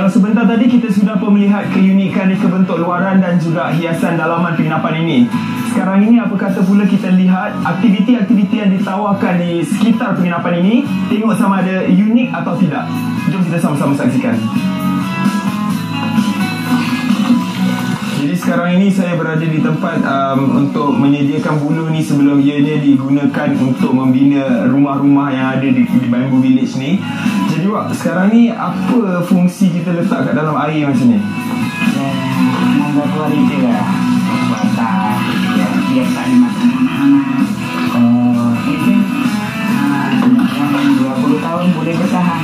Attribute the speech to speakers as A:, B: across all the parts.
A: Kalau sebentar tadi kita sudah pun melihat keunikan reka bentuk luaran dan juga hiasan dalaman penginapan ini. Sekarang ini apa kata pula kita lihat aktiviti-aktiviti yang ditawarkan di sekitar penginapan ini. Tengok sama ada unik atau tidak. Jom kita sama-sama saksikan. Jadi sekarang ini saya berada di tempat untuk menyediakan buluh ni sebelum ianya digunakan untuk membina rumah-rumah yang ada di Bamboo Village ni. Jadi Wak, sekarang ni apa fungsi kita letak kat dalam air macam ni?
B: Nambah kualiti lah. Buatan, biar tak dimakan anak-anak. Itu yang 20 tahun boleh bertahan.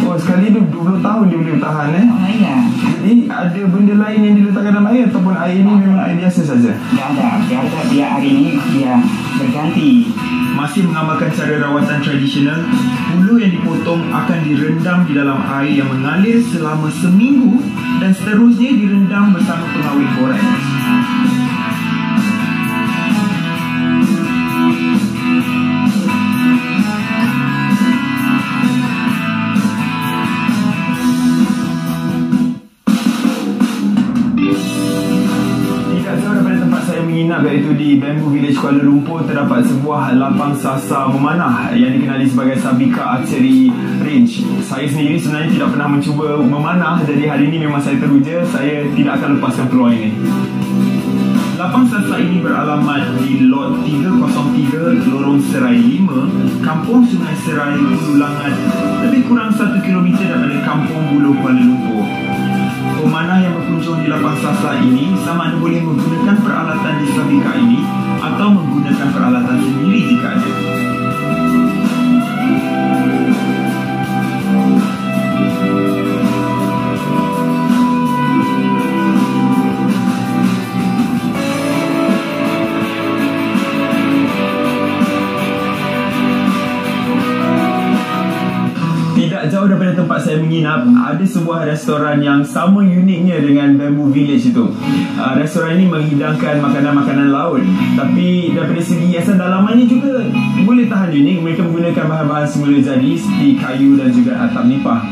A: Oh, sekali tu 20 tahun dia boleh bertahan
B: Oh iya.
A: Jadi ada benda lain yang diletakkan dalam air ataupun air ni memang air biasa saja?
B: Tak ada, biar hari ini dia berganti.
A: Masih mengamalkan cara rawatan tradisional, buluh yang dipotong akan direndam di dalam air yang mengalir selama seminggu dan seterusnya direndam bersama pengawet boraks. Menginap iaitu di Bamboo Village Kuala Lumpur, terdapat sebuah lapang sasar memanah yang dikenali sebagai Sabika Archery Range. Saya sendiri sebenarnya tidak pernah mencuba memanah, jadi hari ini memang saya teruja, saya tidak akan lepaskan peluang ini. Lapang sasar ini beralamat di Lot 303 Lorong Serai 5, Kampung Sungai Serai, Hulu Langat, lebih kurang 1 km daripada Kampung Buluh Kuala Lumpur. Pemanah yang berkunjung di lapang sasar ini sama ada boleh menggunakan peralatan di Sabika ini atau menggunakan peralatan sendiri jika ada. Jauh daripada tempat saya menginap, ada sebuah restoran yang sama uniknya dengan Bamboo Village itu. Restoran ini menghidangkan makanan-makanan laut, tapi daripada segi hiasan dalamannya juga boleh tahan unik. Mereka menggunakan bahan-bahan semula jadi seperti kayu dan juga atap nipah.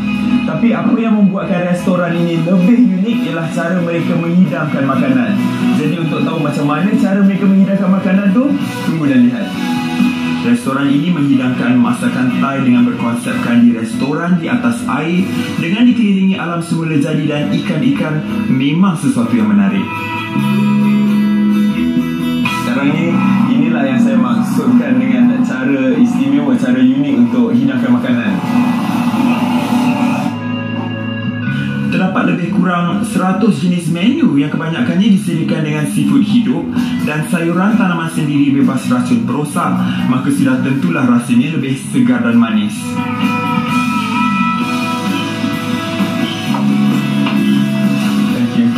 A: Tapi apa yang membuatkan restoran ini lebih unik ialah cara mereka menghidangkan makanan. Jadi untuk tahu macam mana cara mereka menghidangkan makanan tu, tunggu dan lihat. Restoran ini menghidangkan masakan Thai dengan berkonsepkan di restoran di atas air dengan dikelilingi alam semula jadi dan ikan-ikan, memang sesuatu yang menarik. Sekarang ni, inilah yang saya maksudkan dengan cara istimewa, cara unik untuk hidangkan makanan. Terdapat lebih kurang 100 jenis menu yang kebanyakannya disediakan dengan seafood hidup dan sayuran tanaman sendiri bebas racun perosak, maka sudah tentulah rasanya lebih segar dan manis. Thank you.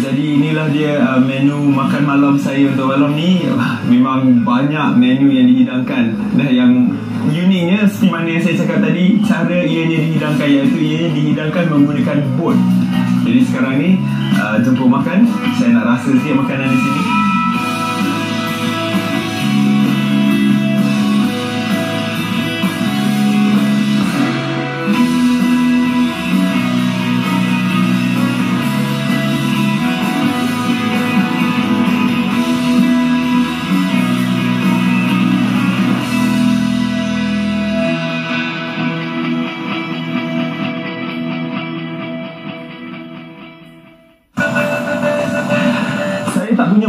A: Jadi inilah dia menu makan malam saya untuk malam ni. Memang banyak menu yang dihidangkan dan yang uniknya seperti mana yang saya cakap tadi, cara ianya dihidangkan iaitu ianya dihidangkan menggunakan bot. Jadi sekarang ni jemput makan. Saya nak rasa sikit makanan di sini.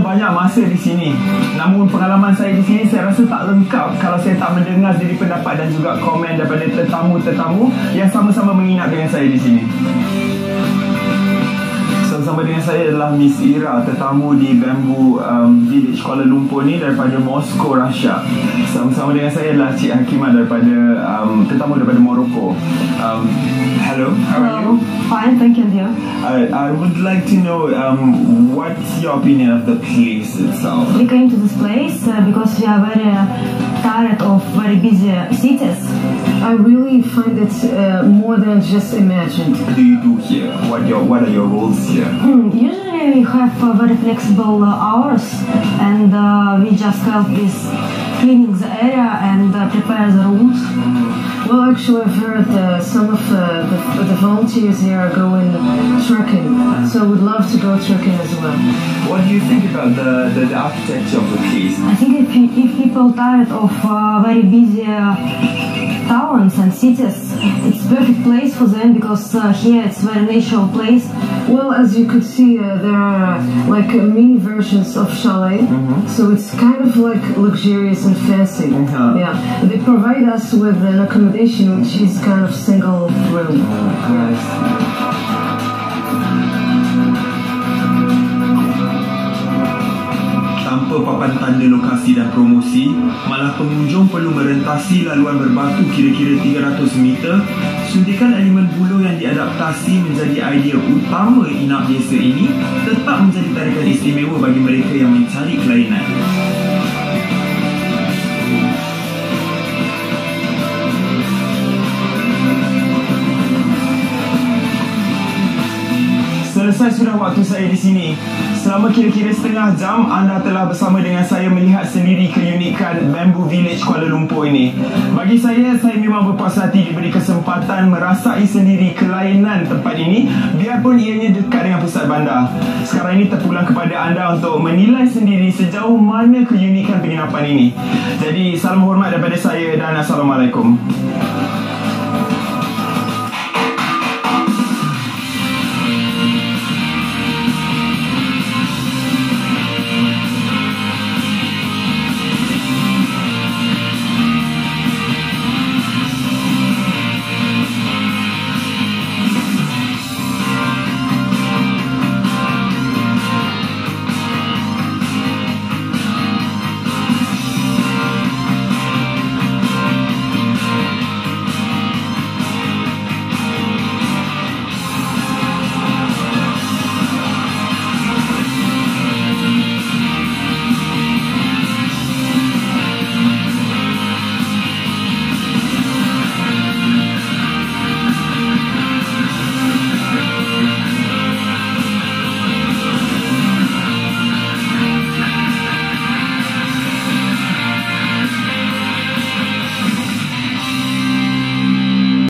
A: Banyak masa di sini. Namun pengalaman saya di sini saya rasa tak lengkap kalau saya tak mendengar sendiri pendapat dan juga komen daripada tetamu-tetamu yang sama-sama menginap dengan saya di sini. Sama-sama dengan saya adalah Miss Ira, tetamu di Bamboo Village Kuala Lumpur ni daripada Moskow, Russia. Sama-sama dengan saya adalah Cik Hakimah daripada tetamu daripada Morocco. Hello, how are you?
C: Fine, thank you, dear.
A: I would like to know what's your opinion of the place itself?
C: We came to this place because we are very tired of very busy cities.
D: I really find it more than just imagined.
A: What do you do here? What are your roles here?
C: Usually we have very flexible hours, and we just help with cleaning the area and prepare the rooms.
D: Well, actually, I've heard some of the volunteers here are going trekking, so would love to go trekking as well.
A: What do you think about the architecture of the place?
C: I think if people tired of very busy towns and cities, it's perfect place for them because here it's very natural place.
D: Well, as you could see, there are like mini versions of chalet, so it's kind of like luxurious and fancy. Yeah, they provide us with an accommodation which is kind of single room.
A: Tanpa papan tanda lokasi dan promosi, malah pengunjung perlu merentasi laluan berbatu kira-kira 300 meter. Suntikan elemen buluh yang diadaptasi menjadi idea utama inap desa ini tetap menjadi tarikan istimewa bagi mereka yang mencari kelainan. Selesai sudah waktu saya di sini. Selama kira-kira setengah jam, anda telah bersama dengan saya melihat sendiri keunikan Bamboo Village Kuala Lumpur ini. Bagi saya memang berpuas hati diberi kesempatan merasai sendiri kelainan tempat ini, biarpun ianya dekat dengan pusat bandar. Sekarang ini terpulang kepada anda untuk menilai sendiri sejauh mana keunikan penginapan ini. Jadi, salam hormat daripada saya dan Assalamualaikum.